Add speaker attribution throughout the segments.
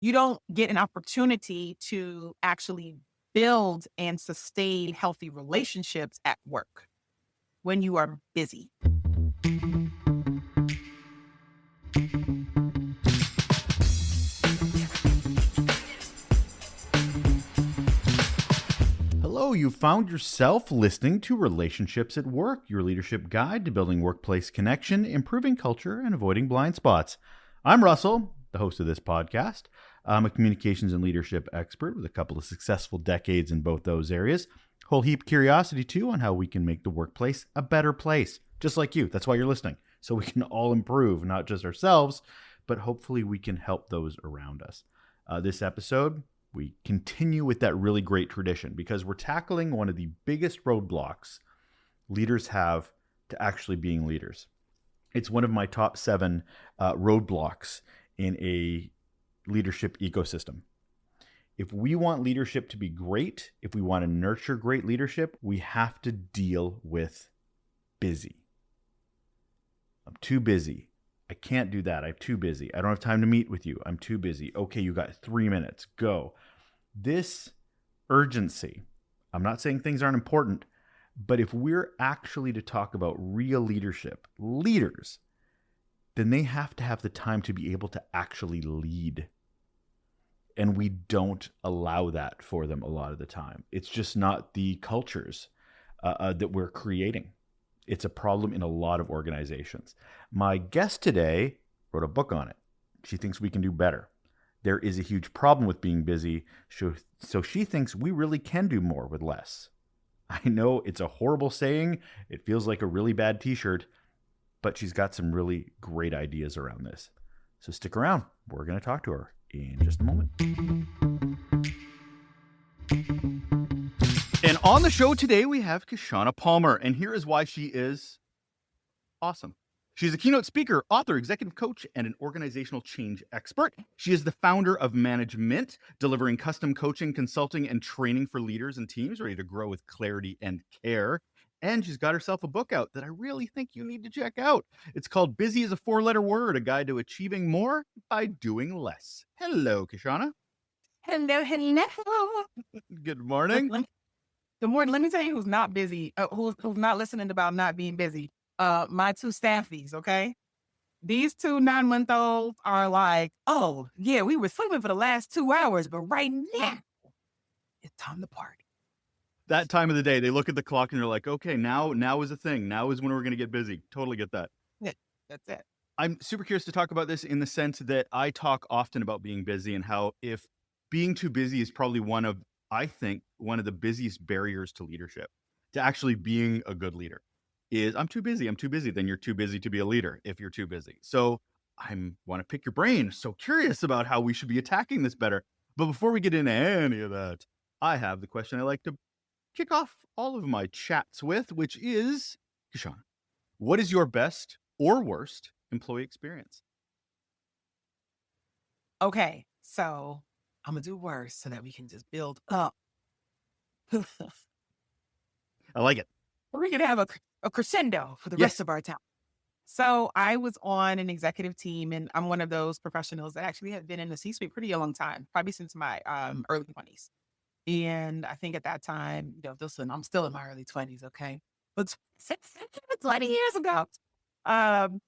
Speaker 1: You don't get an opportunity to actually build and sustain healthy relationships at work when you are busy.
Speaker 2: Hello, you found yourself listening to Relationships at Work, your leadership guide to building workplace connection, improving culture, and avoiding blind spots. I'm Russell, the host of this podcast. I'm a communications and leadership expert with a couple of successful decades in both those areas. Whole heap of curiosity, too, on how we can make the workplace a better place, just like you. That's why you're listening, so we can all improve, not just ourselves, but hopefully we can help those around us. This episode, we continue with that really great tradition because we're tackling one of the biggest roadblocks leaders have to actually being leaders. It's one of my top 7 roadblocks in a leadership ecosystem. If we want leadership to be great, if we want to nurture great leadership, we have to deal with busy. I'm too busy. I can't do that. I'm too busy. I don't have time to meet with you. I'm too busy. Okay, you got 3 minutes. Go. This urgency, I'm not saying things aren't important, but if we're actually to talk about real leadership, leaders, then they have to have the time to be able to actually lead. And we don't allow that for them a lot of the time. It's just not the cultures that we're creating. It's a problem in a lot of organizations. My guest today wrote a book on it. She thinks we can do better. There is a huge problem with being busy, so she thinks we really can do more with less. I know it's a horrible saying. It feels like a really bad t-shirt, but she's got some really great ideas around this. So stick around. We're going to talk to her in just a moment. And on the show today, we have Kishshana Palmer, and here is why she is awesome. She's a keynote speaker, author, executive coach, and an organizational change expert. She is the founder of Management, delivering custom coaching, consulting, and training for leaders and teams ready to grow with clarity and care. And she's got herself a book out that I really think you need to check out. It's called Busy is a 4-Letter Word, a guide to achieving more by doing less. Hello, Kishshana.
Speaker 1: Hello.
Speaker 2: Good morning.
Speaker 1: Good morning. Let me tell you who's not busy, who's not listening about not being busy. My 2 staffies, okay? These 2 9-month-olds are like, oh, yeah, we were sleeping for the last 2 hours, but right now, it's time to party.
Speaker 2: That time of the day, they look at the clock and they're like, okay, now is a thing. Now is when we're going to get busy. Totally get that.
Speaker 1: Yeah, that's it.
Speaker 2: I'm super curious to talk about this in the sense that I talk often about being busy and how if being too busy is probably one of the busiest barriers to leadership, to actually being a good leader, is I'm too busy. Then you're too busy to be a leader if you're too busy. So I want to pick your brain. So curious about how we should be attacking this better. But before we get into any of that, I have the question I like to kick off all of my chats with, which is, Kishshana, what is your best or worst employee experience?
Speaker 1: Okay, so I'm going to do worse so that we can just build up.
Speaker 2: I like it.
Speaker 1: We're going to have a crescendo for the
Speaker 2: Yes.
Speaker 1: rest of our time. So I was on an executive team, and I'm one of those professionals that actually have been in the C-suite pretty a long time, probably since my early 20s. And I think at that time, listen, I'm still in my early 20s, okay? But 20 years ago. And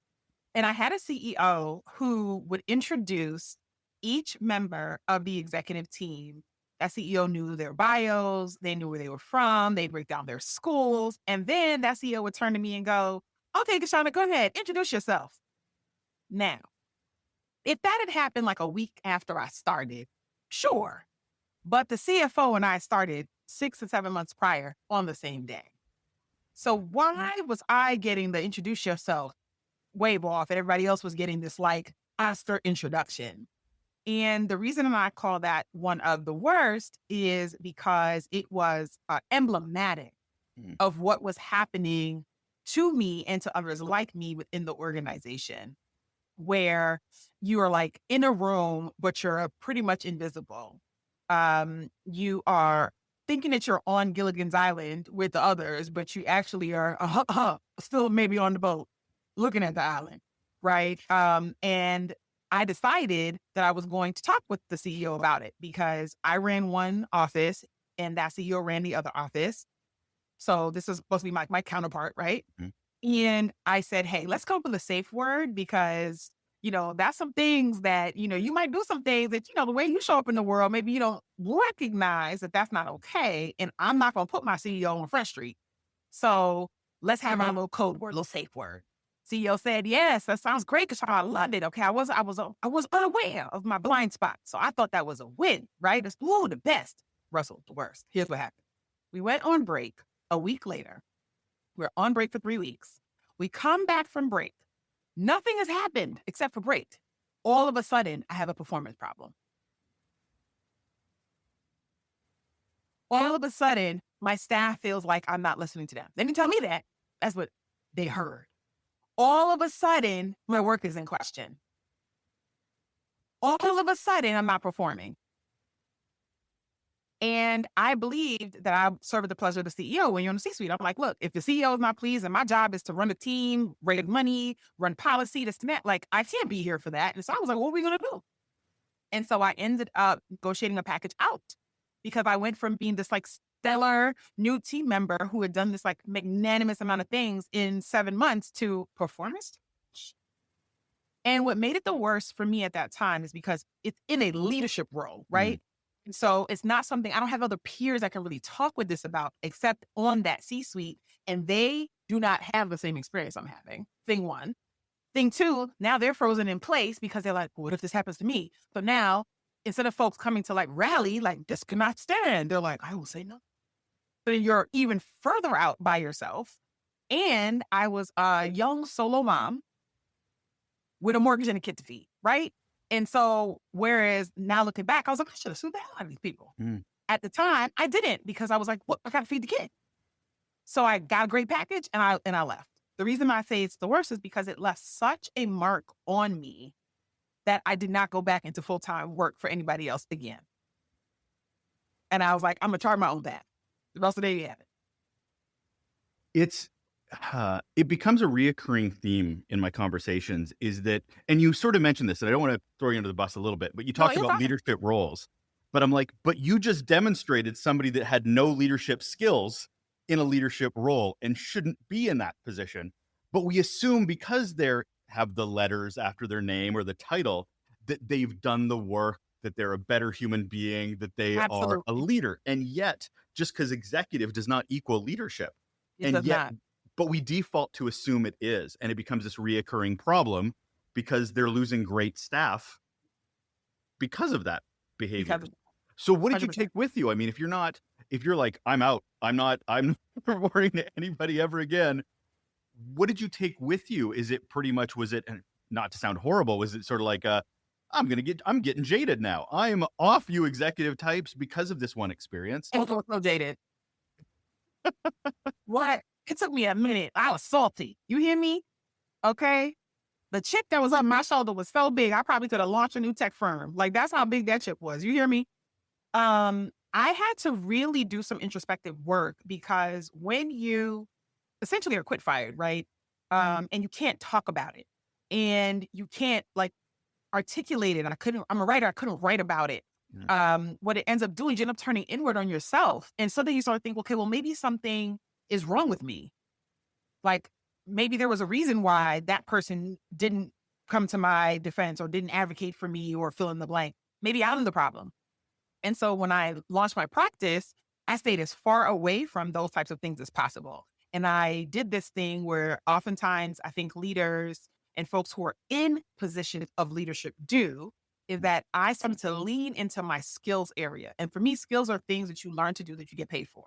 Speaker 1: I had a CEO who would introduce each member of the executive team. That CEO knew their bios, they knew where they were from, they'd break down their schools. And then that CEO would turn to me and go, okay, Kishshana, go ahead, introduce yourself. Now, if that had happened like a week after I started, sure. But the CFO and I started 6 or 7 months prior on the same day. So why was I getting the introduce yourself wave off and everybody else was getting this like Oscar introduction? And the reason I call that one of the worst is because it was emblematic of what was happening to me and to others like me within the organization, where you are like in a room, but you're pretty much invisible. You are thinking that you're on Gilligan's Island with the others, but you actually are still maybe on the boat looking at the island, right? And I decided that I was going to talk with the CEO about it because I ran one office and that CEO ran the other office. So this is supposed to be my counterpart, right?
Speaker 2: Mhm.
Speaker 1: And I said, hey, let's come up with a safe word because, that's some things that, you might do some things that, the way you show up in the world, maybe you don't recognize that that's not okay. And I'm not going to put my CEO on Front Street. So let's have our little code word, little safe word. CEO said, yes, that sounds great, Kishshana. I loved it. Okay. I was unaware of my blind spot. So I thought that was a win, right? It's the best. Russell, the worst. Here's what happened. We went on break a week later. We're on break for 3 weeks. We come back from break. Nothing has happened except for break. All of a sudden, I have a performance problem. All of a sudden, my staff feels like I'm not listening to them. They didn't tell me that. That's what they heard. All of a sudden, my work is in question. All of a sudden, I'm not performing. And I believed that I serve at the pleasure of the CEO when you're in the C-suite. I'm like, look, if the CEO is not pleased and my job is to run a team, raise money, run policy, this and that, like I can't be here for that. And so I was like, what are we going to do? And so I ended up negotiating a package out because I went from being this like stellar new team member who had done this like magnanimous amount of things in 7 months to performance. And what made it the worst for me at that time is because it's in a leadership role, right? And so it's not something I don't have other peers I can really talk with this about except on that C-suite. And they do not have the same experience I'm having. Thing one. Thing two, now they're frozen in place because they're like, what if this happens to me? So now instead of folks coming to like rally, like this cannot stand, they're like, I will say no. So you're even further out by yourself. And I was a young solo mom with a mortgage and a kid to feed, right? And so, whereas now looking back, I was like, I should have sued the hell out of these people.
Speaker 2: Mm.
Speaker 1: At the time, I didn't because I was like, what? I got to feed the kid. So I got a great package and I left. The reason I say it's the worst is because it left such a mark on me that I did not go back into full-time work for anybody else again. And I was like, I'm gonna charge my own back. So there you have it.
Speaker 2: It's it becomes a reoccurring theme in my conversations is that, and you sort of mentioned this, and I don't want to throw you under the bus a little bit, but you
Speaker 1: No,
Speaker 2: talked
Speaker 1: you're
Speaker 2: about
Speaker 1: fine.
Speaker 2: leadership roles. But I'm like, but you just demonstrated somebody that had no leadership skills in a leadership role and shouldn't be in that position. But we assume because they're have the letters after their name or the title that they've done the work, that they're a better human being, that they are a
Speaker 1: Absolutely.
Speaker 2: leader. And yet, just because executive does not equal leadership.
Speaker 1: It
Speaker 2: And
Speaker 1: does
Speaker 2: yet,
Speaker 1: not.
Speaker 2: but we default to assume it is, and it becomes this reoccurring problem because they're losing great staff because of that behavior.
Speaker 1: Because
Speaker 2: So what did you
Speaker 1: 100%.
Speaker 2: take with you? I mean, if you're like, I'm out, I'm not reporting to anybody ever again, what did you take with you? Is it pretty much, was it, and not to sound horrible, was it sort of like, I'm getting jaded now. I'm off, you executive types, because of this one experience?
Speaker 1: So jaded. What? It took me a minute. I was salty. You hear me? Okay. The chip that was on my shoulder was so big, I probably could have launched a new tech firm. Like that's how big that chip was. You hear me? I had to really do some introspective work because when you essentially are quit fired, right? And you can't talk about it and you can't like articulate it. I'm a writer. I couldn't write about it.
Speaker 2: Yeah.
Speaker 1: What it ends up doing, you end up turning inward on yourself. And so then you start to think, okay, well, maybe something is wrong with me. Like maybe there was a reason why that person didn't come to my defense or didn't advocate for me or fill in the blank. Maybe I'm the problem. And so when I launched my practice, I stayed as far away from those types of things as possible. And I did this thing where oftentimes I think leaders and folks who are in positions of leadership do is that I started to lean into my skills area. And for me, skills are things that you learn to do that you get paid for.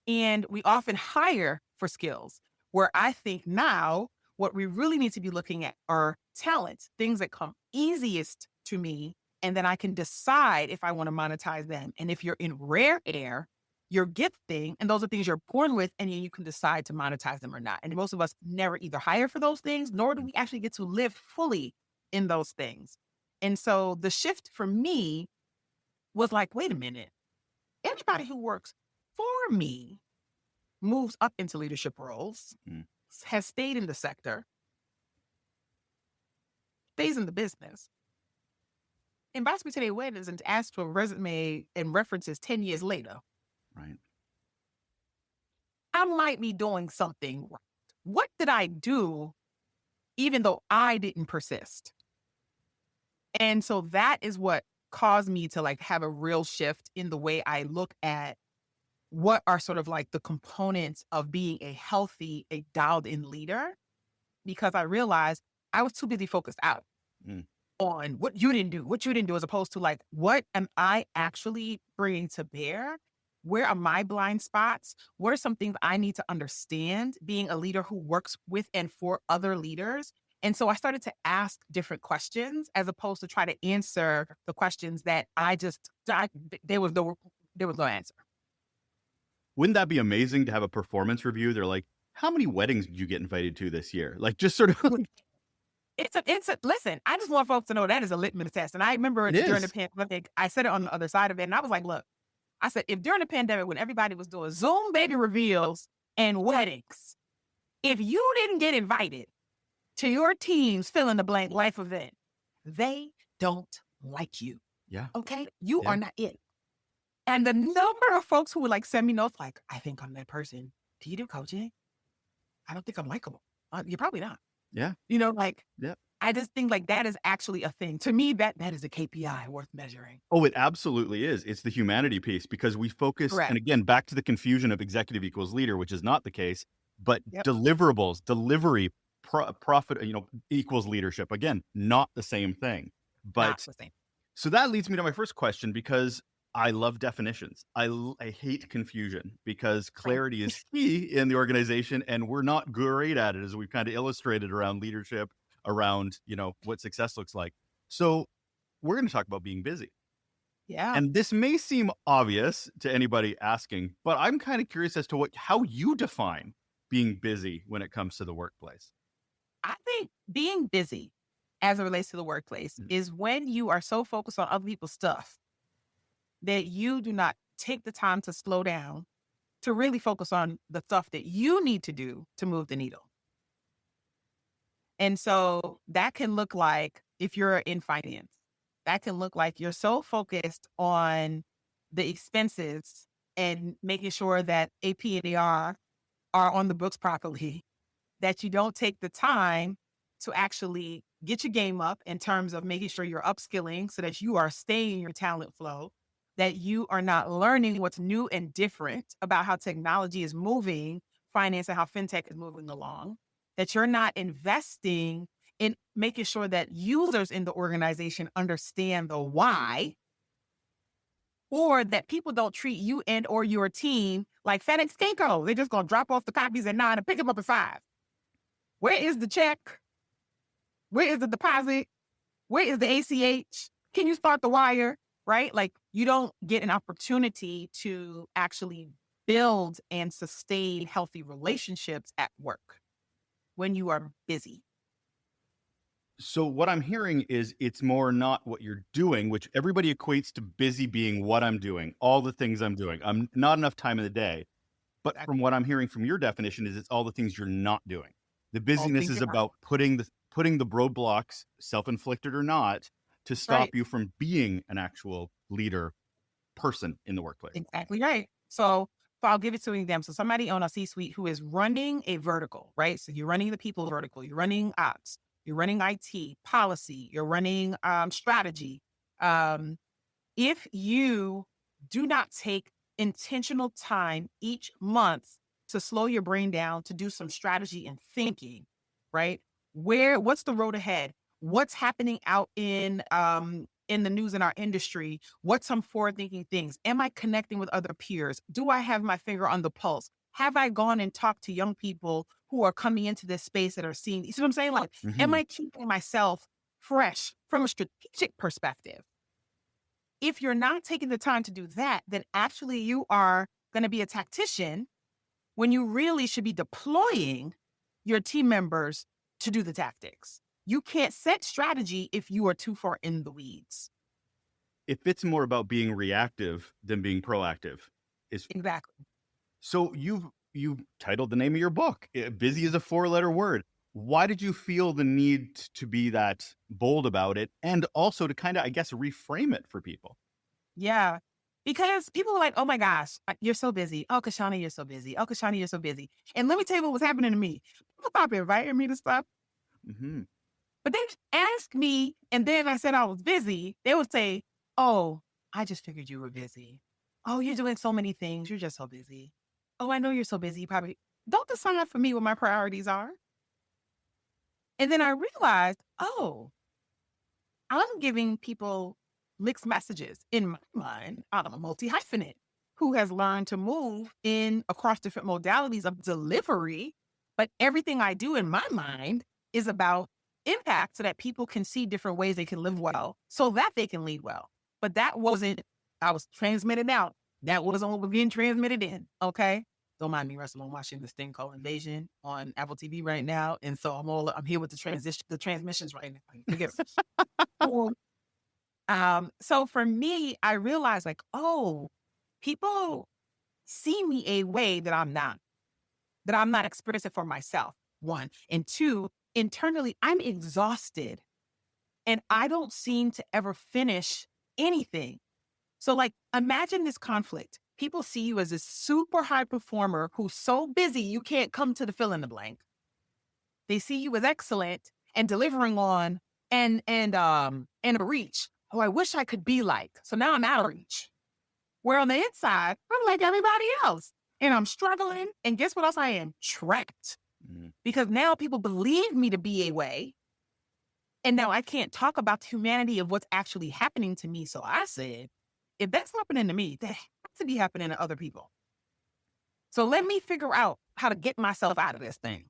Speaker 1: And we often hire for skills where I think now what we really need to be looking at are talents, things that come easiest to me. And then I can decide if I want to monetize them. And if you're in rare air, you're gifting, and those are things you're born with, and you can decide to monetize them or not. And most of us never either hire for those things, nor do we actually get to live fully in those things. And so the shift for me was like, wait a minute, anybody who works for me moves up into leadership roles,
Speaker 2: Mm.
Speaker 1: has stayed in the sector, days in the business, invites me to their weddings and asks for a resume and references 10 years later.
Speaker 2: Right.
Speaker 1: I might be doing something right. What did I do even though I didn't persist? And so that is what caused me to like have a real shift in the way I look at what are sort of like the components of being a healthy, a dialed in leader, because I realized I was too busy focused out
Speaker 2: Mm.
Speaker 1: on what you didn't do, as opposed to like, what am I actually bringing to bear? Where are my blind spots? What are some things I need to understand being a leader who works with and for other leaders? And so I started to ask different questions as opposed to try to answer the questions that there was no answer.
Speaker 2: Wouldn't that be amazing to have a performance review? They're like, how many weddings did you get invited to this year? Like, just sort of like,
Speaker 1: Listen, I just want folks to know that is a litmus test. And I remember
Speaker 2: it
Speaker 1: during the
Speaker 2: is.
Speaker 1: pandemic, I said it on the other side of it. And I was like, look, I said, if during the pandemic, when everybody was doing Zoom baby reveals and weddings, if you didn't get invited to your team's fill in the blank life event, they don't like you.
Speaker 2: Yeah.
Speaker 1: Okay. You
Speaker 2: Yeah.
Speaker 1: are not it. And the number of folks who would like send me notes like, I think I'm that person. Do you do coaching? I don't think I'm likable. You're probably not.
Speaker 2: Yeah.
Speaker 1: Like,
Speaker 2: Yeah.
Speaker 1: I just think like that is actually a thing. To me, that is a KPI worth measuring.
Speaker 2: Oh, it absolutely is. It's the humanity piece because we focus,
Speaker 1: Correct.
Speaker 2: and again, back to the confusion of executive equals leader, which is not the case, but
Speaker 1: Yep.
Speaker 2: deliverables, delivery, profit, equals leadership. Again, not the same thing.
Speaker 1: Not
Speaker 2: But
Speaker 1: the same.
Speaker 2: so that leads me to my first question because I love definitions. I hate confusion because clarity is key in the organization, and we're not great at it, as we've kind of illustrated around leadership, around what success looks like. So we're going to talk about being busy.
Speaker 1: Yeah.
Speaker 2: And this may seem obvious to anybody asking, but I'm kind of curious as to how you define being busy when it comes to the workplace.
Speaker 1: I think being busy as it relates to the workplace is when you are so focused on other people's stuff that you do not take the time to slow down to really focus on the stuff that you need to do to move the needle. And so that can look like, if you're in finance, that can look like you're so focused on the expenses and making sure that AP and AR are on the books properly, that you don't take the time to actually get your game up in terms of making sure you're upskilling so that you are staying in your talent flow, that you are not learning what's new and different about how technology is moving, finance and how fintech is moving along, that you're not investing in making sure that users in the organization understand the why, or that people don't treat you and or your team like FedEx Kinko. They're just going to drop off the copies at 9 and pick them up at 5. Where is the check? Where is the deposit? Where is the ACH? Can you start the wire? Right? Like, you don't get an opportunity to actually build and sustain healthy relationships at work when you are busy.
Speaker 2: So what I'm hearing is it's more not what you're doing, which everybody equates to busy being what I'm doing, all the things I'm doing. I'm not enough time in the day. But from what I'm hearing from your definition is it's all the things you're not doing. The busyness is about putting the roadblocks, self-inflicted or not, to stop you from being an actual leader person in the workplace.
Speaker 1: Exactly right. So I'll give it to an example. So somebody on a C-suite who is running a vertical, right? So you're running the people vertical, you're running ops, you're running IT, policy, you're running strategy. If you do not take intentional time each month to slow your brain down, to do some strategy and thinking, right? What's the road ahead? What's happening out in the news in our industry? What's some forward-thinking things? Am I connecting with other peers? Do I have my finger on the pulse? Have I gone and talked to young people who are coming into this space that are seeing? You see what I'm saying? Like, am I keeping myself fresh from a strategic perspective? If you're not taking the time to do that, then actually you are going to be a tactician when you really should be deploying your team members to do the tactics. You can't set strategy if you are too far in the weeds.
Speaker 2: If it's more about being reactive than being proactive.
Speaker 1: Exactly.
Speaker 2: So you've titled the name of your book, Busy is a 4-letter word. Why did you feel the need to be that bold about it, and also to kind of, I guess, reframe it for people?
Speaker 1: Yeah. Because people are like, "Oh my gosh, you're so busy. Oh, Kishshana, you're so busy. Oh, Kishshana, you're so busy." And let me tell you what was happening to me. People stop inviting me to stuff,
Speaker 2: Hmm.
Speaker 1: but they ask me, and then I said I was busy. They would say, "Oh, I just figured you were busy. Oh, you're doing so many things. You're just so busy. Oh, I know you're so busy. You probably don't decide for me what my priorities are." And then I realized, oh, I'm giving people mixed messages in my mind. I'm a multi hyphenate who has learned to move in across different modalities of delivery. But everything I do in my mind is about impact so that people can see different ways they can live well so that they can lead well. But that wasn't, I was transmitted out. That wasn't what was being transmitted in. Okay. Don't mind me, Russell. I'm watching this thing called Invasion on Apple TV right now. And so I'm here with the transmissions right now. Forget it. So for me, I realized like, oh, people see me a way that I'm not experiencing for myself. One. And two, internally, I'm exhausted and I don't seem to ever finish anything. So like imagine this conflict. People see you as a super high performer who's so busy you can't come to the fill in the blank. They see you as excellent and delivering on and a reach. Oh, I wish I could be like. So now I'm out of reach. Where on the inside, I'm like everybody else. And I'm struggling. And guess what else I am? Trapped.
Speaker 2: Mm.
Speaker 1: Because now people believe me to be a way. And now I can't talk about the humanity of what's actually happening to me. So I said, if that's happening to me, that has to be happening to other people. So let me figure out how to get myself out of this thing.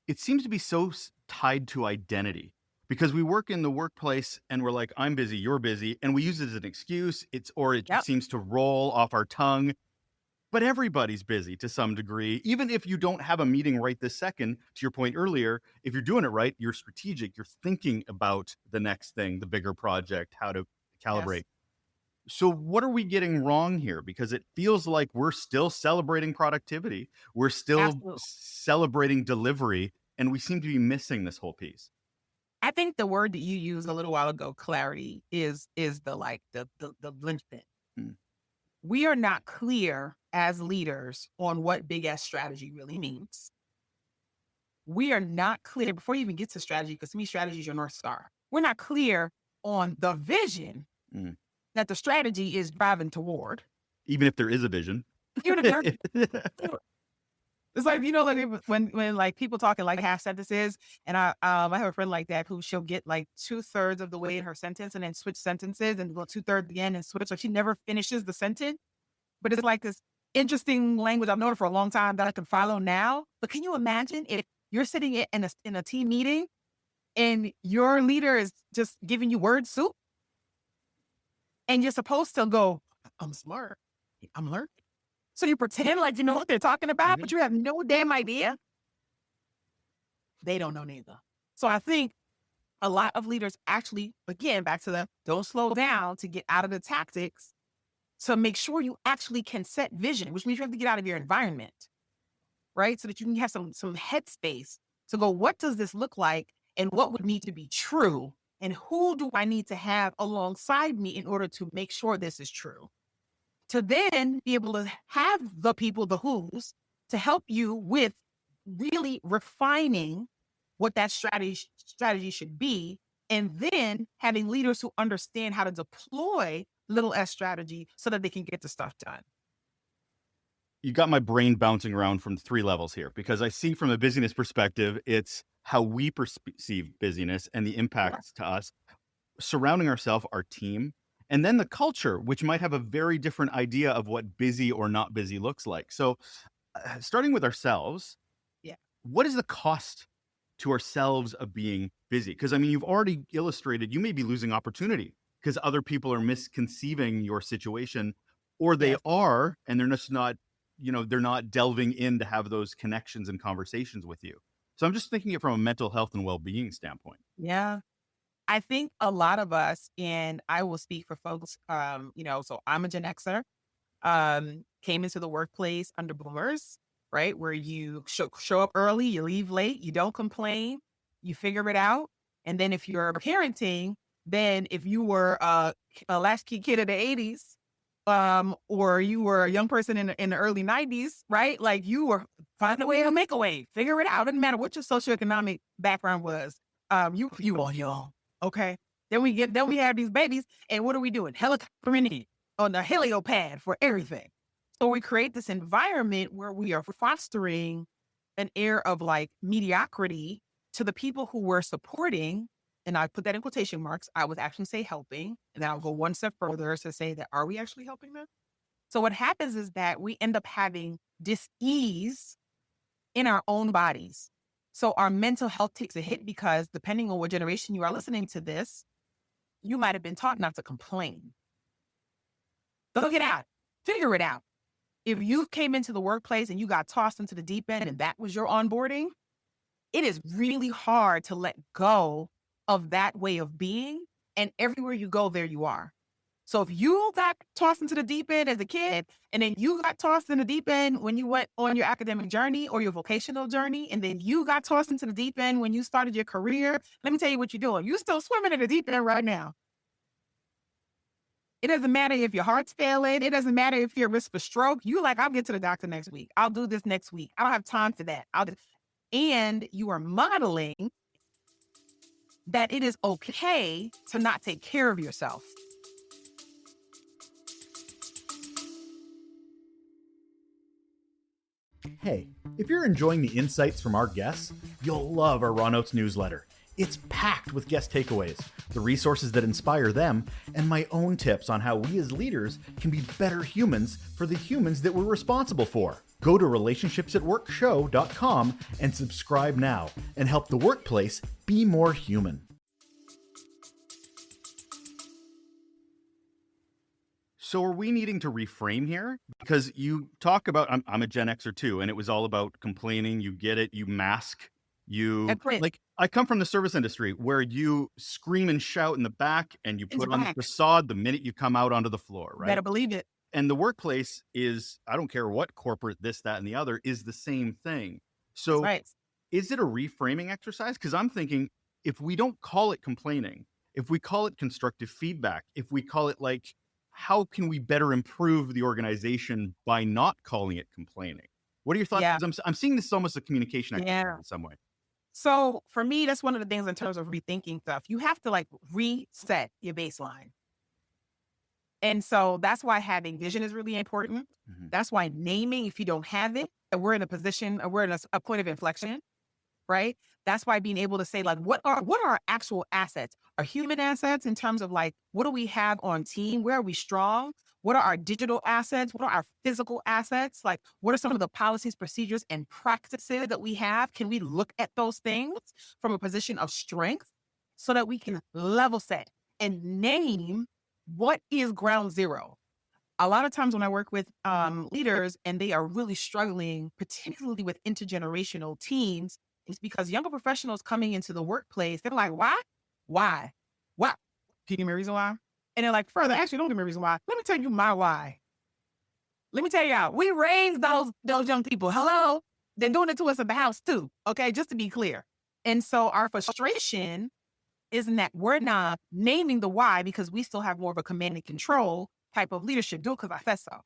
Speaker 2: It seems to be so tied to identity, because we work in the workplace and we're like, I'm busy, you're busy, and we use it as an excuse. Or it just
Speaker 1: Yep.
Speaker 2: seems to roll off our tongue. But everybody's busy to some degree. Even if you don't have a meeting right this second, to your point earlier, if you're doing it right, you're strategic, you're thinking about the next thing, the bigger project, how to
Speaker 1: Yes.
Speaker 2: calibrate. So what are we getting wrong here? Because it feels like we're still celebrating productivity, we're still
Speaker 1: Absolutely.
Speaker 2: celebrating delivery, and we seem to be missing this whole piece.
Speaker 1: I think the word that you used a little while ago, clarity, is the like the linchpin.
Speaker 2: Mm.
Speaker 1: We are not clear as leaders on what big S strategy really means. We are not clear before you even get to strategy, because to me, strategy is your North Star. We're not clear on the vision
Speaker 2: Mm.
Speaker 1: that the strategy is driving toward.
Speaker 2: Even if there is a vision.
Speaker 1: Even if there's it's like, like when like people talk in like half sentences, and I have a friend like that who she'll get like 2/3 of the way in her sentence and then switch sentences and go 2/3 again and switch. Like she never finishes the sentence. But it's like this interesting language. I've known it for a long time that I can follow now. But can you imagine if you're sitting in a team meeting and your leader is just giving you word soup and you're supposed to go, I'm smart. I'm learning. So you pretend like you know what they're talking about, but
Speaker 2: Mhm.
Speaker 1: you have no damn idea. They don't know neither. So I think a lot of leaders actually, again, back to the don't slow down to get out of the tactics to make sure you actually can set vision, which means you have to get out of your environment, right? So that you can have some headspace to go, what does this look like? And what would need to be true? And who do I need to have alongside me in order to make sure this is true? To then be able to have the people, the who's, to help you with really refining what that strategy should be, and then having leaders who understand how to deploy little s strategy so that they can get the stuff done.
Speaker 2: You got my brain bouncing around from three levels here, because I see from a busyness perspective, it's how we perceive busyness and the
Speaker 1: Yeah.
Speaker 2: impacts to us, surrounding ourselves, our team, and then the culture, which might have a very different idea of what busy or not busy looks like. So, starting with ourselves,
Speaker 1: Yeah.
Speaker 2: what is the cost to ourselves of being busy? Because I mean, you've already illustrated you may be losing opportunity because other people are misconceiving your situation, or they
Speaker 1: Yes.
Speaker 2: are, and they're just not, they're not delving in to have those connections and conversations with you. So I'm just thinking it from a mental health and well-being standpoint.
Speaker 1: Yeah. I think a lot of us, and I will speak for folks, so I'm a Gen Xer, came into the workplace under boomers. right? Where you show up early, you leave late, you don't complain, you figure it out. And then if you're parenting, then if you were a latchkey kid of the 80s, or you were a young person in the early 90s, right? Like you were find a way to make a way, figure it out. Doesn't matter what your socioeconomic background was. You on your own. Okay. Then we have these babies, and what are we doing? Helicopter in on the heliopad for everything. So we create this environment where we are fostering an air of like mediocrity to the people who we're supporting. And I put that in quotation marks. I would actually say helping. And then I'll go one step further to say that are we actually helping them? So what happens is that we end up having dis-ease in our own bodies. So our mental health takes a hit because depending on what generation you are listening to this, you might have been taught not to complain. Look it out. Figure it out. If you came into the workplace and you got tossed into the deep end and that was your onboarding, it is really hard to let go of that way of being. And everywhere you go, there you are. So if you got tossed into the deep end as a kid, and then you got tossed in the deep end when you went on your academic journey or your vocational journey, and then you got tossed into the deep end when you started your career, let me tell you what you're doing. You're still swimming in the deep end right now. It doesn't matter if your heart's failing. It doesn't matter if you're at risk for stroke. You like, I'll get to the doctor next week. I'll do this next week. I don't have time for that. And you are modeling that it is okay to not take care of yourself.
Speaker 2: Hey, if you're enjoying the insights from our guests, you'll love our Raw Notes newsletter. It's packed with guest takeaways, the resources that inspire them, and my own tips on how we as leaders can be better humans for the humans that we're responsible for. Go to relationshipsatworkshow.com and subscribe now and help the workplace be more human. So are we needing to reframe here? Because you talk about, I'm a Gen Xer too, and it was all about complaining. You get it. You mask. Like, I come from the service industry where you scream and shout in the back and you put on the facade the minute you come out onto the floor, right?
Speaker 1: Better believe it.
Speaker 2: And the workplace is, I don't care what corporate this, that, and the other, is the same thing. So is it a reframing exercise? Because I'm thinking if we don't call it complaining, if we call it constructive feedback, if we call it like, how can we better improve the organization by not calling it complaining? What are your thoughts?
Speaker 1: Yeah.
Speaker 2: I'm seeing this as almost a communication exercise in some way.
Speaker 1: So for me, that's one of the things in terms of rethinking stuff. You have to like reset your baseline. And so that's why having vision is really important. Mm-hmm. That's why naming, if you don't have it, and we're in a position, or we're in a point of inflection, right? That's why being able to say like, what are our actual assets? Our human assets in terms of like, what do we have on team? Where are we strong? What are our digital assets? What are our physical assets? Like, what are some of the policies, procedures, and practices that we have? Can we look at those things from a position of strength so that we can level set and name what is ground zero? A lot of times when I work with leaders and they are really struggling, particularly with intergenerational teams, it's because younger professionals coming into the workplace, they're like, why? Why? Why? Can you give me a reason why? And they're like, further, actually, don't give me a reason why. Let me tell you my why. Let me tell you out. We raised those young people. Hello? They're doing it to us at the house too. Okay, just to be clear. And so our frustration isn't that we're not naming the why because we still have more of a command and control type of leadership. Do it because I said so.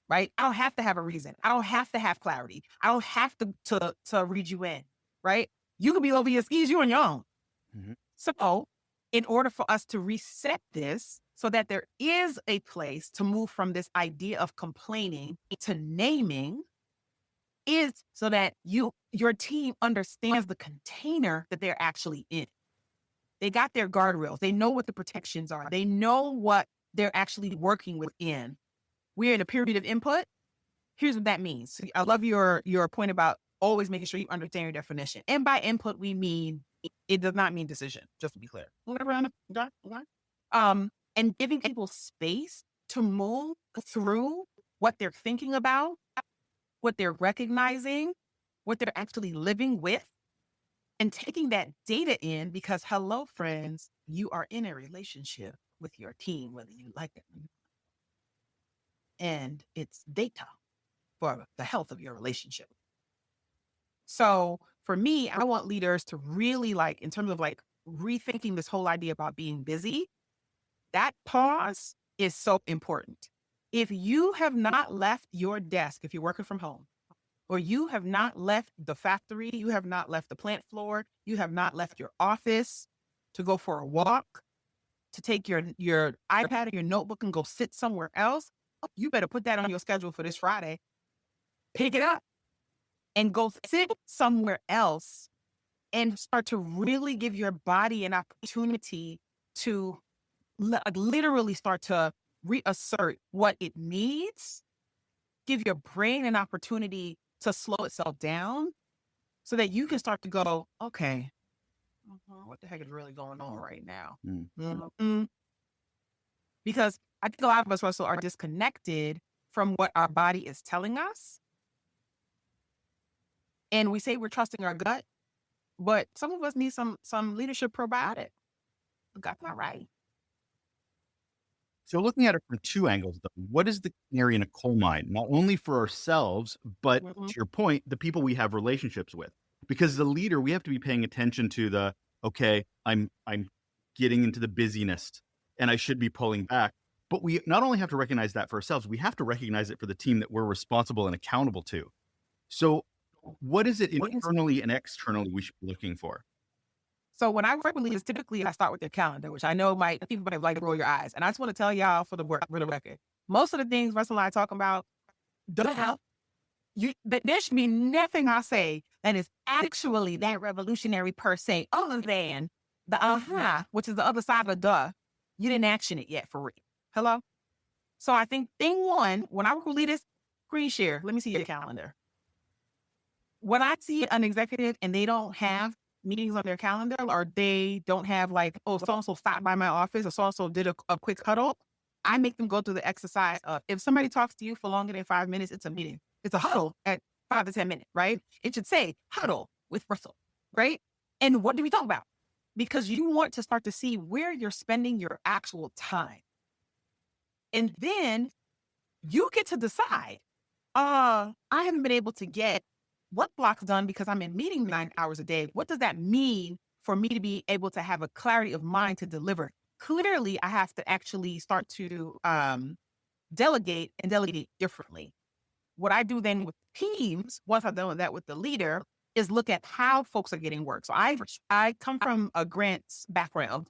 Speaker 1: Right? I don't have to have a reason. I don't have to have clarity. I don't have to read you in. Right? You can be over your skis, you're on your own. Mm-hmm. So in order for us to reset this so that there is a place to move from this idea of complaining to naming is so that your team understands the container that they're actually in. They got their guardrails. They know what the protections are. They know what they're actually working within. We're in a period of input. Here's what that means. I love your point about always making sure you understand your definition. And by input, we mean, it does not mean decision, just to be clear. And giving people space to move through what they're thinking about, what they're recognizing, what they're actually living with, and taking that data in because, hello, friends, you are in a relationship with your team, whether you like it or not. And it's data. for the health of your relationship. So for me, I want leaders to really like, in terms of like rethinking this whole idea about being busy, that pause is so important. If you have not left your desk, if you're working from home, or you have not left the factory, you have not left the plant floor, you have not left your office to go for a walk, to take your iPad or your notebook and go sit somewhere else, you better put that on your schedule for this Friday. Pick it up and go sit somewhere else and start to really give your body an opportunity to literally start to reassert what it needs, give your brain an opportunity to slow itself down so that you can start to go, okay, what the heck is really going on right now?
Speaker 2: Mm.
Speaker 1: Mhm. Because I think a lot of us, Russell, are disconnected from what our body is telling us. And we say we're trusting our gut, but some of us need some leadership probiotic. That's not right.
Speaker 2: So looking at it from two angles, though, what is the canary in a coal mine? Not only for ourselves, but
Speaker 1: Mhm.
Speaker 2: to your point, the people we have relationships with. Because as a leader, we have to be paying attention to the, okay, I'm getting into the busyness and I should be pulling back. But we not only have to recognize that for ourselves, we have to recognize it for the team that we're responsible and accountable to. So what is it internally and externally we should be looking for?
Speaker 1: So when I work with leaders, typically I start with their calendar, which I know might people might like to roll your eyes. And I just want to tell y'all for the record, most of the things Russell and I talking about, duh, there should be nothing I say that is actually that revolutionary per se, other than the which is the other side of the duh. You didn't action it yet for real. Hello? So I think thing one, when I work with leaders, screen share. Let me see your calendar. When I see an executive and they don't have meetings on their calendar, or they don't have like, oh, so and so stopped by my office, or so and so did a quick huddle, I make them go through the exercise of, if somebody talks to you for longer than 5 minutes, it's a meeting. It's a huddle at 5 to 10 minutes, right? It should say huddle with Russell, right? And what do we talk about? Because you want to start to see where you're spending your actual time. And then you get to decide, I haven't been able to get what blocks done because I'm in meeting 9 hours a day. What does that mean for me to be able to have a clarity of mind to deliver? Clearly, I have to actually start to delegate and delegate differently. What I do then with teams, once I've done that with the leader, is look at how folks are getting work. So I come from a grants background.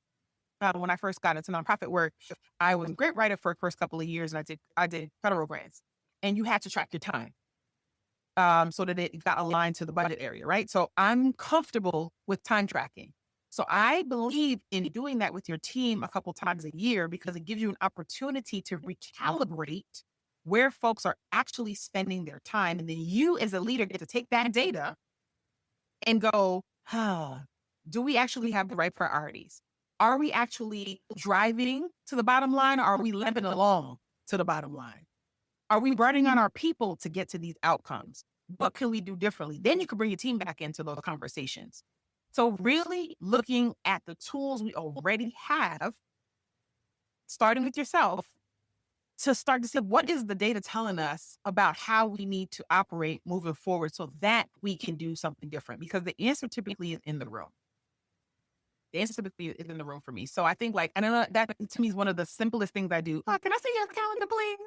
Speaker 1: When I first got into nonprofit work, I was a grant writer for the first couple of years, and I did federal grants, and you had to track your time so that it got aligned to the budget area, right? So I'm comfortable with time tracking. So I believe in doing that with your team a couple times a year because it gives you an opportunity to recalibrate where folks are actually spending their time. And then you as a leader get to take that data and go, do we actually have the right priorities? Are we actually driving to the bottom line? Or are we limping along to the bottom line? Are we burning on our people to get to these outcomes? What can we do differently? Then you can bring your team back into those conversations. So really looking at the tools we already have, starting with yourself, to start to see what is the data telling us about how we need to operate moving forward so that we can do something different. Because the answer typically is in the room. The answer typically is in the room for me. So I think like, I don't know, that to me is one of the simplest things I do. Can I see your calendar, please?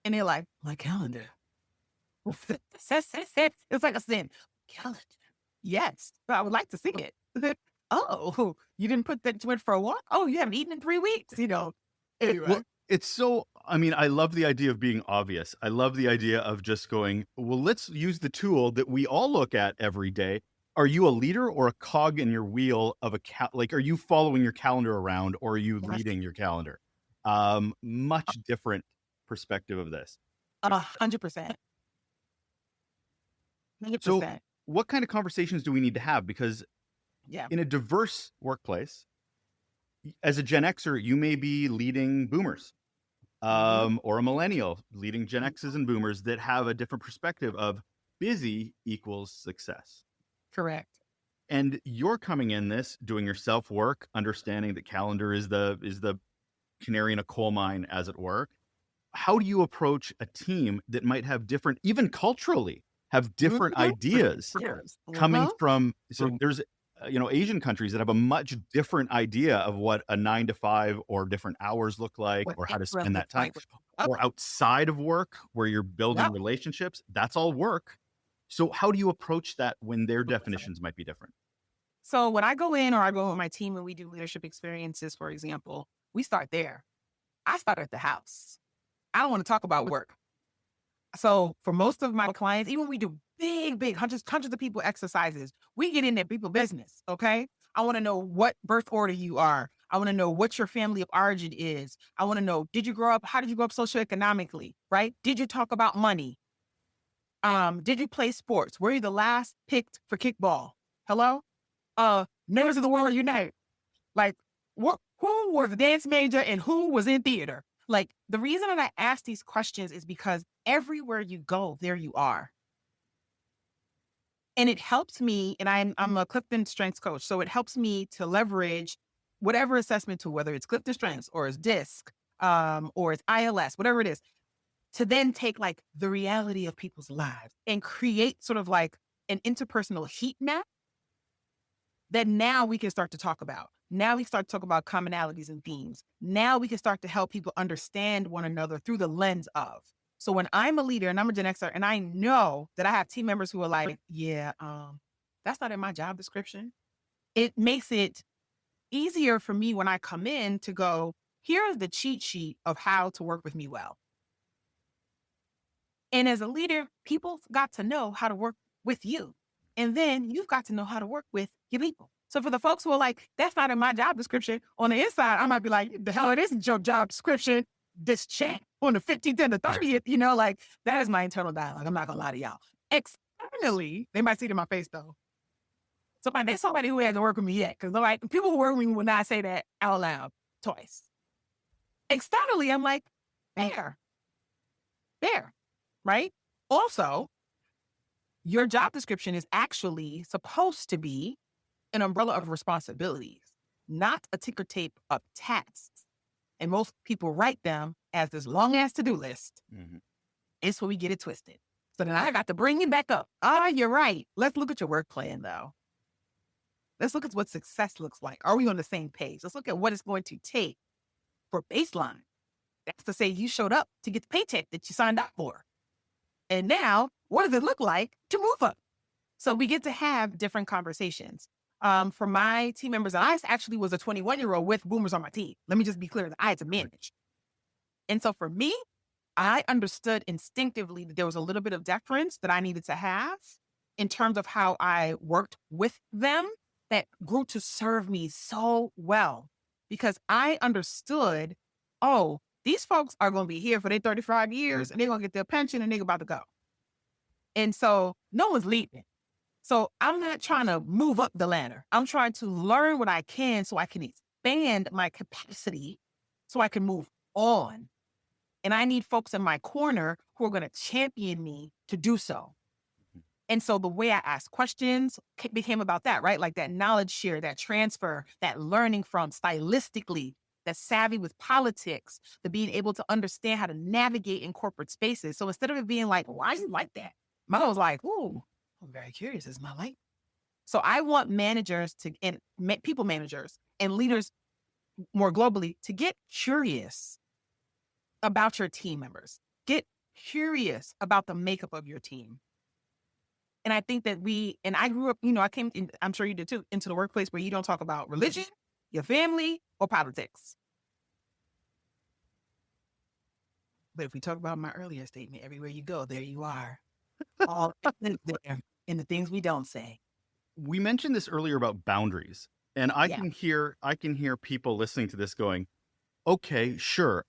Speaker 1: And they're like, my calendar. It's like a sin. Calendar. Yes, but I would like to see it. Oh, you didn't put that you went for a walk? Oh, you haven't eaten in 3 weeks, you know. Anyway.
Speaker 2: Well, it's so, I mean, I love the idea of being obvious. I love the idea of just going, well, let's use the tool that we all look at every day. Are you a leader or a cog in your wheel of like, are you following your calendar around or are you leading your calendar? Much different perspective of this.
Speaker 1: 100%.
Speaker 2: So
Speaker 1: 100%.
Speaker 2: what kind of conversations do we need to have? Because
Speaker 1: Yeah.
Speaker 2: in a diverse workplace, as a Gen Xer, you may be leading boomers. Or a millennial leading Gen X's and boomers that have a different perspective of busy equals success.
Speaker 1: Correct.
Speaker 2: And you're coming in this, doing your self work, understanding that calendar is the canary in a coal mine, as it were. how do you approach a team that might have different, even culturally, have different ideas coming from, so there's, Asian countries that have a much different idea of what a 9 to 5 or different hours look like, or how to spend that time, or outside of work where you're building relationships. That's all work. So how do you approach that when their definitions might be different?
Speaker 1: So when I go in or I go with my team and we do leadership experiences, for example, we start there. I start at the house. I don't want to talk about work. So for most of my clients, even when we do big, hundreds of people exercises, we get in their people business. Okay. I want to know what birth order you are. I want to know what your family of origin is. I want to know, how did you grow up socioeconomically? Right? Did you talk about money? Did you play sports? Were you the last picked for kickball? Hello? Members of the World Unite. Like, who was a dance major and who was in theater? Like, the reason that I ask these questions is because everywhere you go, there you are. And it helps me, and I'm a Clifton Strengths coach, so it helps me to leverage whatever assessment tool, whether it's Clifton Strengths or it's DISC, or it's ILS, whatever it is, to then take like the reality of people's lives and create sort of like an interpersonal heat map that now we can start to talk about. Now we start to talk about commonalities and themes. Now we can start to help people understand one another through the lens of. So when I'm a leader and I'm a Gen Xer and I know that I have team members who are like, yeah, that's not in my job description. It makes it easier for me when I come in to go, here's the cheat sheet of how to work with me well. And as a leader, people got to know how to work with you. And then you've got to know how to work with your people. So for the folks who are like, that's not in my job description, on the inside, I might be like, the hell, it isn't your job description. This chat on the 15th and the 30th, like that is my internal dialogue. I'm not going to lie to y'all. Externally, they might see it in my face though. So there's somebody who hasn't worked with me yet. Because like people who work with me will not say that out loud twice. Externally, I'm like, there, right? Also, your job description is actually supposed to be an umbrella of responsibilities, not a ticker tape of tasks. And most people write them as this long ass to-do list. Mm-hmm. It's where we get it twisted. So then I got to bring you back up. You're right. Let's look at your work plan though. Let's look at what success looks like. Are we on the same page? Let's look at what it's going to take for baseline. That's to say you showed up to get the paycheck that you signed up for. And now, what does it look like to move up? So we get to have different conversations. For my team members, and I actually was a 21-year-old with boomers on my team. Let me just be clear that I had to manage. And so for me, I understood instinctively that there was a little bit of deference that I needed to have in terms of how I worked with them that grew to serve me so well. Because I understood, these folks are going to be here for their 35 years and they're going to get their pension and they're about to go. And so no one's leaving. So I'm not trying to move up the ladder. I'm trying to learn what I can so I can expand my capacity so I can move on. And I need folks in my corner who are going to champion me to do so. And so the way I ask questions became about that, right? Like that knowledge share, that transfer, that learning from stylistically, that savvy with politics, the being able to understand how to navigate in corporate spaces. So instead of it being like, why is it like that? Mine was like, ooh, I'm very curious. Is my life? So I want managers and people managers and leaders more globally to get curious about your team members. Get curious about the makeup of your team. And I think that I grew up, I came in, I'm sure you did too, into the workplace where you don't talk about religion, your family, or politics. But if we talk about my earlier statement, everywhere you go, there you are. All there in the things we don't say.
Speaker 2: We mentioned this earlier about boundaries, and I can hear people listening to this going, okay, sure,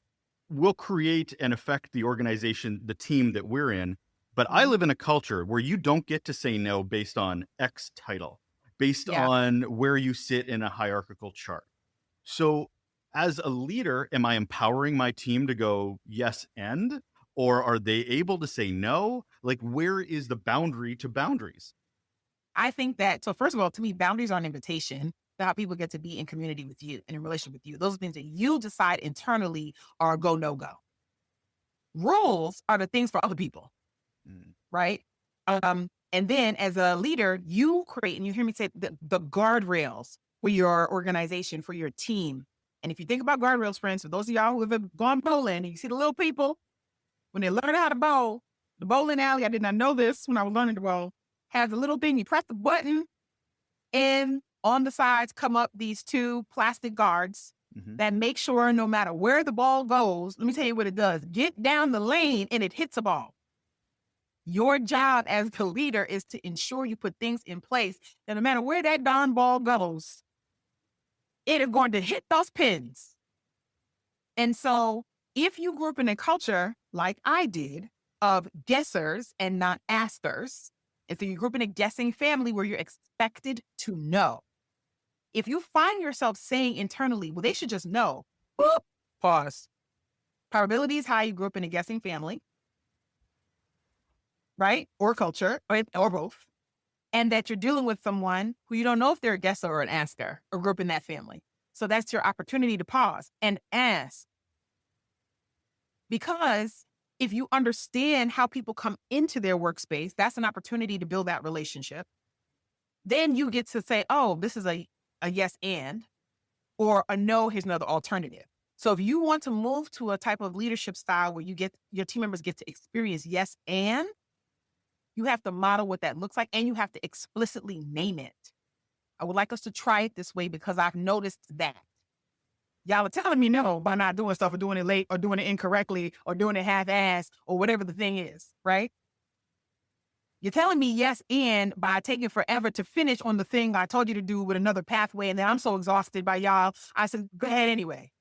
Speaker 2: we'll create and affect the organization, the team that we're in, but I live in a culture where you don't get to say no based on X title, based on where you sit in a hierarchical chart. So as a leader, am I empowering my team to go yes and? Or are they able to say no? Like, where is the boundary to boundaries?
Speaker 1: I think that, so first of all, to me, boundaries are an invitation to how people get to be in community with you and in relation with you. Those are things that you decide internally are go, no go. Rules are the things for other people,
Speaker 2: Mm.
Speaker 1: right? And then as a leader, you create, and you hear me say the guardrails for your organization, for your team. And if you think about guardrails, friends, for those of y'all who have gone bowling and you see the little people, when they learn how to bowl, the bowling alley, I did not know this when I was learning to bowl, has a little thing, you press the button, and on the sides come up these two plastic guards
Speaker 2: Hmm.
Speaker 1: that make sure no matter where the ball goes, let me tell you what it does. Get down the lane and it hits a ball. Your job as the leader is to ensure you put things in place that no matter where that darn ball goes, it is going to hit those pins. And so if you grew up in a culture like I did of guessers and not askers, and so you grew up in a guessing family where you're expected to know. If you find yourself saying internally, well, they should just know, boop, pause. Probability is high you grew up in a guessing family, right? Or culture, or both. And that you're dealing with someone who you don't know if they're a guesser or an asker or grew up in that family. So that's your opportunity to pause and ask. Because if you understand how people come into their workspace, that's an opportunity to build that relationship. Then you get to say, oh, this is a yes and, or a no, here's another alternative. So if you want to move to a type of leadership style where you get your team members get to experience yes and, you have to model what that looks like and you have to explicitly name it. I would like us to try it this way because I've noticed that. Y'all are telling me no by not doing stuff or doing it late or doing it incorrectly or doing it half-assed or whatever the thing is, right? You're telling me yes and by taking forever to finish on the thing I told you to do with another pathway, and then I'm so exhausted by y'all, I said, go ahead anyway.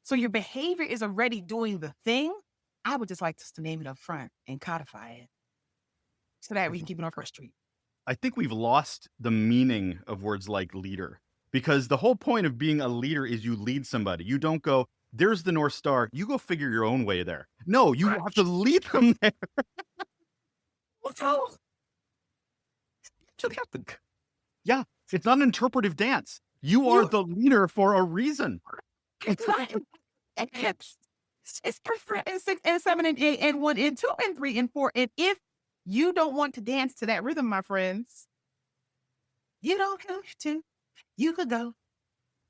Speaker 1: So your behavior is already doing the thing. I would just like us to name it up front and codify it so that we can keep it on First Street.
Speaker 2: I think we've lost the meaning of words like leader, because the whole point of being a leader is you lead somebody. You don't go, there's the North Star. You go figure your own way there. No, you have to lead them there.
Speaker 1: Well, so you have to,
Speaker 2: Yeah, it's not an interpretive dance. You are
Speaker 1: you,
Speaker 2: the leader for a reason.
Speaker 1: it's not, it's different and 6 and 7 and 8 and 1 and 2 and 3 and 4. And if you don't want to dance to that rhythm, my friends, you don't have to. You could go.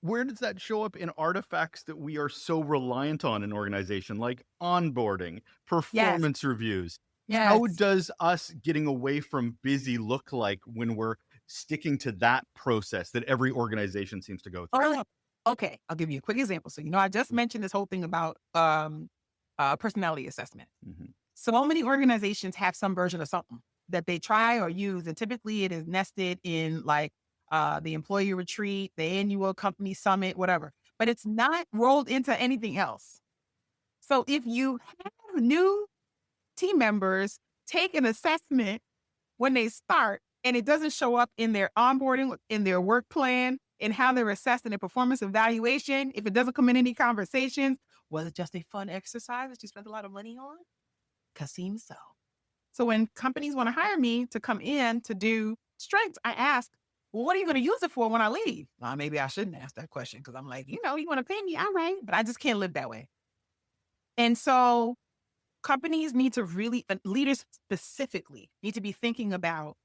Speaker 2: Where does that show up in artifacts that we are so reliant on in an organization, like onboarding, performance reviews? How
Speaker 1: Yes.
Speaker 2: does us getting away from busy look like when we're sticking to that process that every organization seems to go through?
Speaker 1: Oh, okay. I'll give you a quick example. So, I just mentioned this whole thing about personality assessment.
Speaker 2: Mhm.
Speaker 1: So many organizations have some version of something that they try or use, and typically it is nested in like the employee retreat, the annual company summit, whatever. But it's not rolled into anything else. So if you have new team members take an assessment when they start and it doesn't show up in their onboarding, in their work plan, in how they're assessed in their performance evaluation, if it doesn't come in any conversations, was it just a fun exercise that you spent a lot of money on? Cause seems so. So when companies want to hire me to come in to do strengths, I ask, well, what are you going to use it for when I leave? Maybe I shouldn't ask that question because I'm like, you want to pay me, all right, but I just can't live that way. And so companies need to really, leaders specifically, need to be thinking about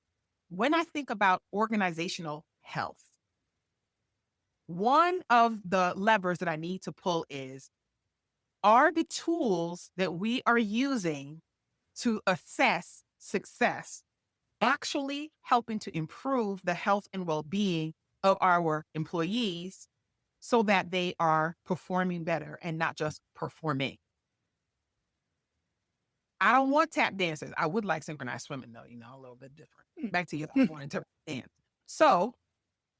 Speaker 1: when I think about organizational health, one of the levers that I need to pull is, are the tools that we are using to assess success actually helping to improve the health and well-being of our employees so that they are performing better and not just performing? I don't want tap dancers. I would like synchronized swimming though, a little bit different. Back to you. I want to interpret dance. So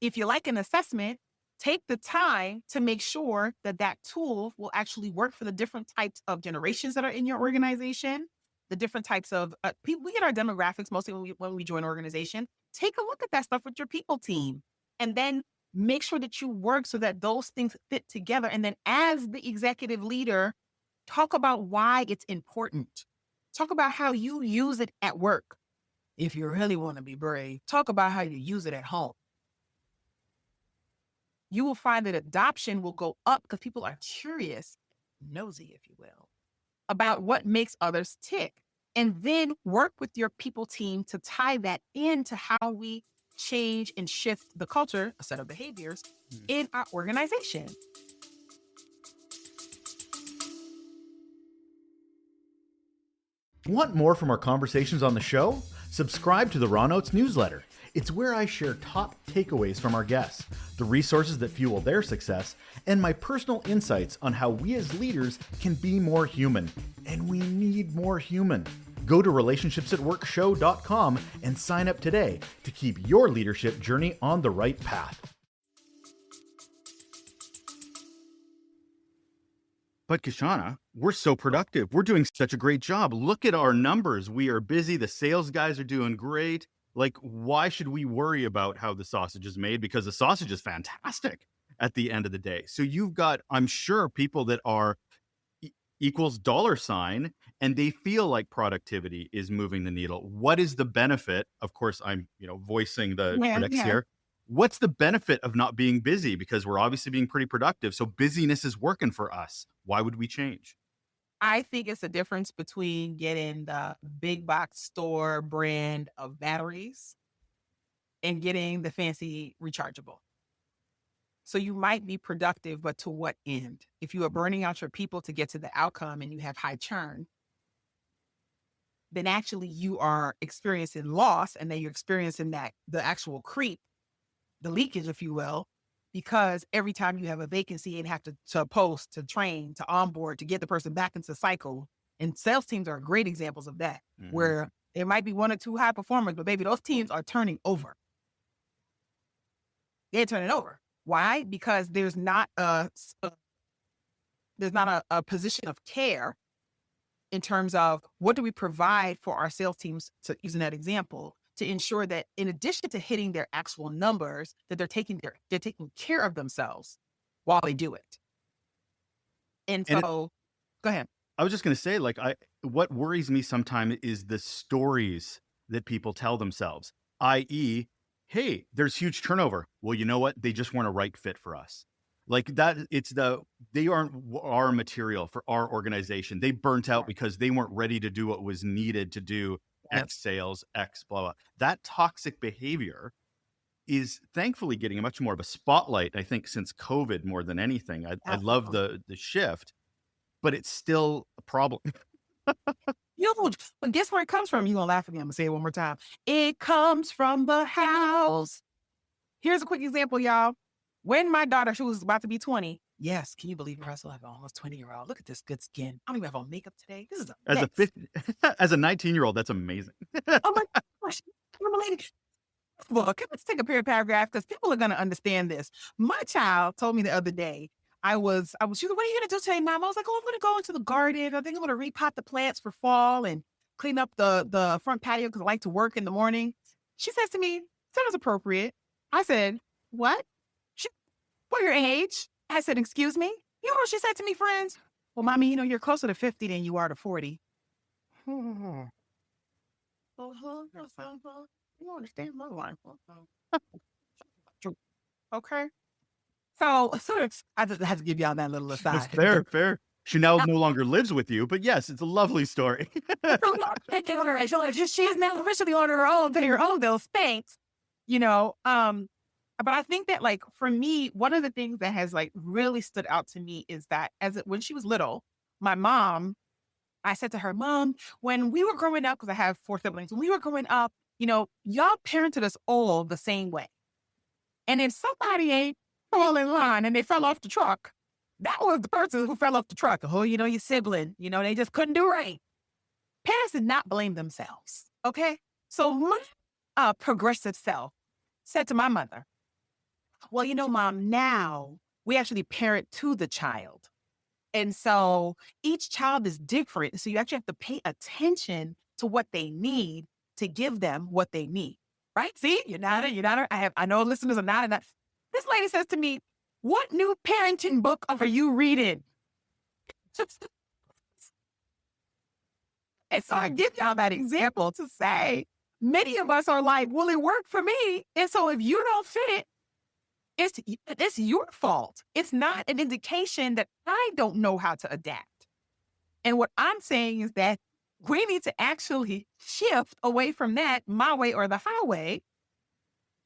Speaker 1: if you like an assessment, take the time to make sure that that tool will actually work for the different types of generations that are in your organization, the different types of people. We get our demographics mostly when we join an organization. Take a look at that stuff with your people team and then make sure that you work so that those things fit together. And then as the executive leader, talk about why it's important. Talk about how you use it at work. If you really want to be brave, talk about how you use it at home. You will find that adoption will go up because people are curious, nosy, if you will. about what makes others tick, and then work with your people team to tie that into how we change and shift the culture, a set of behaviors in our organization.
Speaker 2: Want more from our conversations on the show? Subscribe to the Raw Notes newsletter. It's where I share top takeaways from our guests, the resources that fuel their success, and my personal insights on how we as leaders can be more human. And we need more human. Go to relationshipsatworkshow.com and sign up today to keep your leadership journey on the right path. But Kishshana, we're so productive. We're doing such a great job. Look at our numbers. We are busy. The sales guys are doing great. Like, why should we worry about how the sausage is made? Because the sausage is fantastic at the end of the day. So you've got, I'm sure, people that are equals $, and they feel like productivity is moving the needle. What is the benefit? Of course, I'm, voicing the critics here. What's the benefit of not being busy? Because we're obviously being pretty productive. So busyness is working for us. Why would we change?
Speaker 1: I think it's a difference between getting the big box store brand of batteries and getting the fancy rechargeable. So you might be productive, but to what end? If you are burning out your people to get to the outcome and you have high churn, then actually you are experiencing loss, and then you're experiencing the actual creep, the leakage, if you will, because every time you have a vacancy and have to post, to train, to onboard, to get the person back into cycle. And sales teams are great examples of that, where there might be one or two high performers, but baby, those teams are turning over. They're turning over. Why? Because there's not a position of care in terms of what do we provide for our sales teams, to using that example, to ensure that in addition to hitting their actual numbers, that they're taking care of themselves while they do it. And so, go ahead.
Speaker 2: I was just going to say, what worries me sometimes is the stories that people tell themselves, i.e., hey, there's huge turnover. Well, you know what? They just weren't a right fit for us. Like that, they aren't our material for our organization. They burnt out because they weren't ready to do what was needed to do X sales, X blah, blah. That toxic behavior is thankfully getting much more of a spotlight, I think, since COVID more than anything. I love the shift, but it's still a problem.
Speaker 1: But guess where it comes from? You're going to laugh at me. I'm going to say it one more time. It comes from the house. Here's a quick example, y'all. When my daughter, she was about to be 20. Yes, can you believe it, Russell? I have an almost 20-year-old. Look at this good skin. I don't even have on makeup today. This is
Speaker 2: as a 19-year-old, that's amazing.
Speaker 1: Oh my gosh. Look, let's take a paragraph because people are going to understand this. My child told me the other day, she was like, what are you going to do today, Mom? I was like, I'm going to go into the garden. I think I'm going to repot the plants for fall and clean up the front patio because I like to work in the morning. She says to me, sounds appropriate. I said, what? What your age? I said, excuse me? You know what she said to me, friends? Well, Mommy, you're closer to 50 than you are to 40. You understand my life. Okay. So I just had to give y'all that little aside.
Speaker 2: That's fair. She now no longer lives with you, but yes, it's a lovely story.
Speaker 1: She is now officially on her own, pay her own bills. Thanks. But I think that, for me, one of the things that has really stood out to me is that when she was little, my mom, I said to her, Mom, when we were growing up, because I have 4 siblings, when we were growing up, y'all parented us all the same way. And if somebody ain't fall in line and they fell off the truck, that was the person who fell off the truck. Oh, your sibling, they just couldn't do right. Parents did not blame themselves. Okay. So my progressive self said to my mother, well, Mom, now we actually parent to the child. And so each child is different. So you actually have to pay attention to what they need to give them what they need. Right? See, you're not. I know listeners are not. This lady says to me, what new parenting book are you reading? And so I give y'all that example to say, many of us are like, well, it worked for me. And so if you don't fit, it's your fault. It's not an indication that I don't know how to adapt. And what I'm saying is that we need to actually shift away from that, my way or the highway,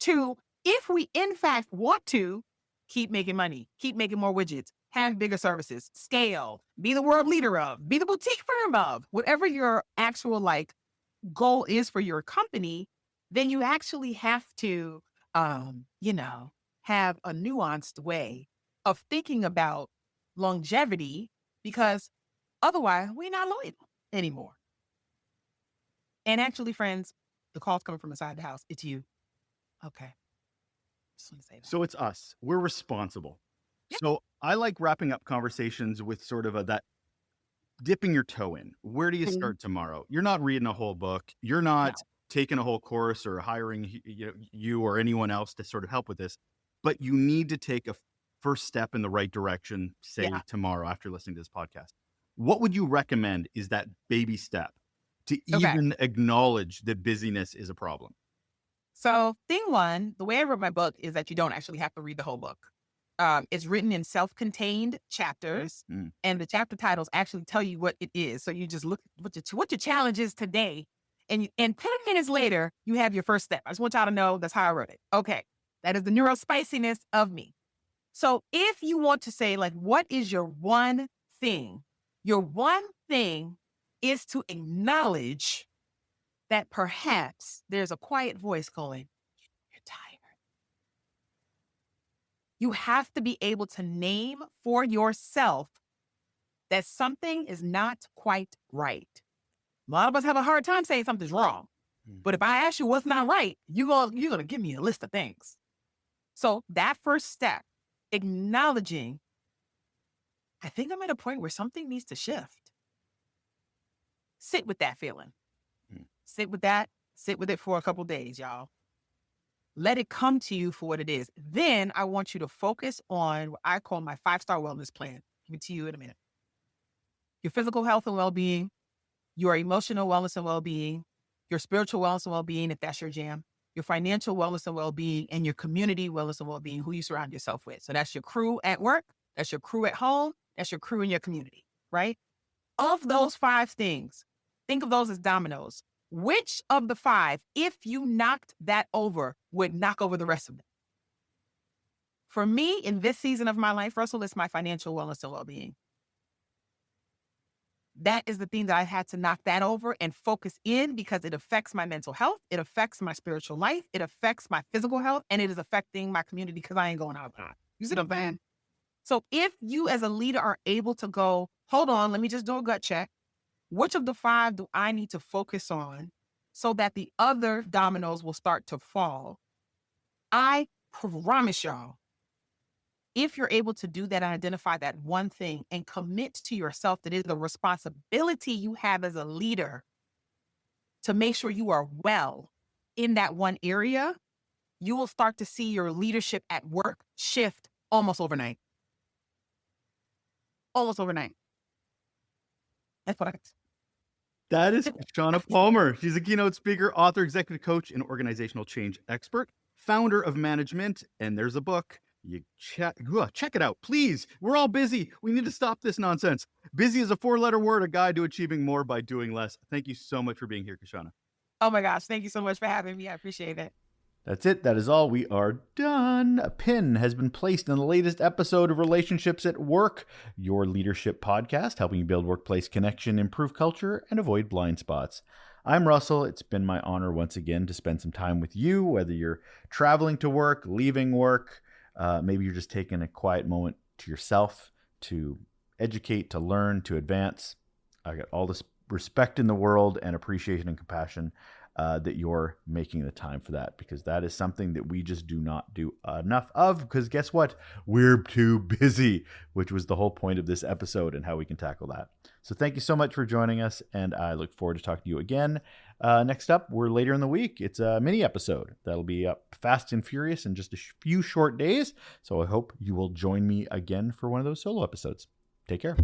Speaker 1: to if we in fact want to keep making money, keep making more widgets, have bigger services, scale, be the world leader of, be the boutique firm of, whatever your actual goal is for your company, then you actually have to, you know, have a nuanced way of thinking about longevity because otherwise we're not loyal anymore. And actually, friends, the call's coming from inside the house. It's you. Okay. Just want to say that.
Speaker 2: So it's us. We're responsible.
Speaker 1: Yeah.
Speaker 2: So I like wrapping up conversations with sort of that dipping your toe in. Where do you start tomorrow? You're not reading a whole book. You're not
Speaker 1: No.
Speaker 2: taking a whole course or hiring you or anyone else to sort of help with this, but you need to take a first step in the right direction, say
Speaker 1: Yeah.
Speaker 2: tomorrow after listening to this podcast. What would you recommend is that baby step to
Speaker 1: Okay.
Speaker 2: even acknowledge that busyness is a problem?
Speaker 1: So, thing one, the way I wrote my book is that you don't actually have to read the whole book. It's written in self-contained chapters, and the chapter titles actually tell you what it is. So you just look at what your challenge is today, and 10 minutes later, you have your first step. I just want y'all to know that's how I wrote it. Okay, that is the neurospiciness of me. So if you want to say, what is your one thing? Your one thing is to acknowledge that perhaps there's a quiet voice going, you're tired. You have to be able to name for yourself that something is not quite right. A lot of us have a hard time saying something's wrong. But if I ask you what's not right, you're gonna give me a list of things. So that first step, acknowledging, I think I'm at a point where something needs to shift. Sit with that feeling. Sit with that. Sit with it for a couple days, y'all. Let it come to you for what it is. Then I want you to focus on what I call my 5-star wellness plan. I'll give it to you in a minute. Your physical health and well-being, your emotional wellness and well-being, your spiritual wellness and well-being, if that's your jam, your financial wellness and well-being, and your community wellness and well-being, who you surround yourself with. So that's your crew at work, that's your crew at home, that's your crew in your community, right? Of those 5 things, think of those as dominoes. Which of the 5, if you knocked that over, would knock over the rest of them? For me, in this season of my life, Russell, it's my financial wellness and well-being. That is the thing that I had to knock that over and focus in because it affects my mental health. It affects my spiritual life. It affects my physical health, and it is affecting my community because I ain't going out. You see what I'm saying? So if you as a leader are able to go, hold on, let me just do a gut check. Which of the 5 do I need to focus on so that the other dominoes will start to fall? I promise y'all, if you're able to do that and identify that one thing and commit to yourself that is the responsibility you have as a leader to make sure you are well in that one area, you will start to see your leadership at work shift almost overnight. Almost overnight. That's what I
Speaker 2: That is Kishshana Palmer. She's a keynote speaker, author, executive coach, and organizational change expert, founder of Management. And there's a book. You check it out, please. We're all busy. We need to stop this nonsense. Busy is a 4-letter word, a guide to achieving more by doing less. Thank you so much for being here, Kishshana.
Speaker 1: Oh my gosh. Thank you so much for having me. I appreciate it.
Speaker 2: That's it. That is all. We are done. A pin has been placed in the latest episode of Relationships at Work, your leadership podcast, helping you build workplace connection, improve culture, and avoid blind spots. I'm Russell. It's been my honor once again to spend some time with you, whether you're traveling to work, leaving work, maybe you're just taking a quiet moment to yourself to educate, to learn, to advance. I got all this respect in the world and appreciation and compassion that you're making the time for that, because that is something that we just do not do enough of, because guess what? We're too busy, which was the whole point of this episode and how we can tackle that. So thank you so much for joining us, and I look forward to talking to you again. Next up, we're later in the week. It's a mini episode that'll be up fast and furious in just a few short days. So I hope you will join me again for one of those solo episodes. Take care.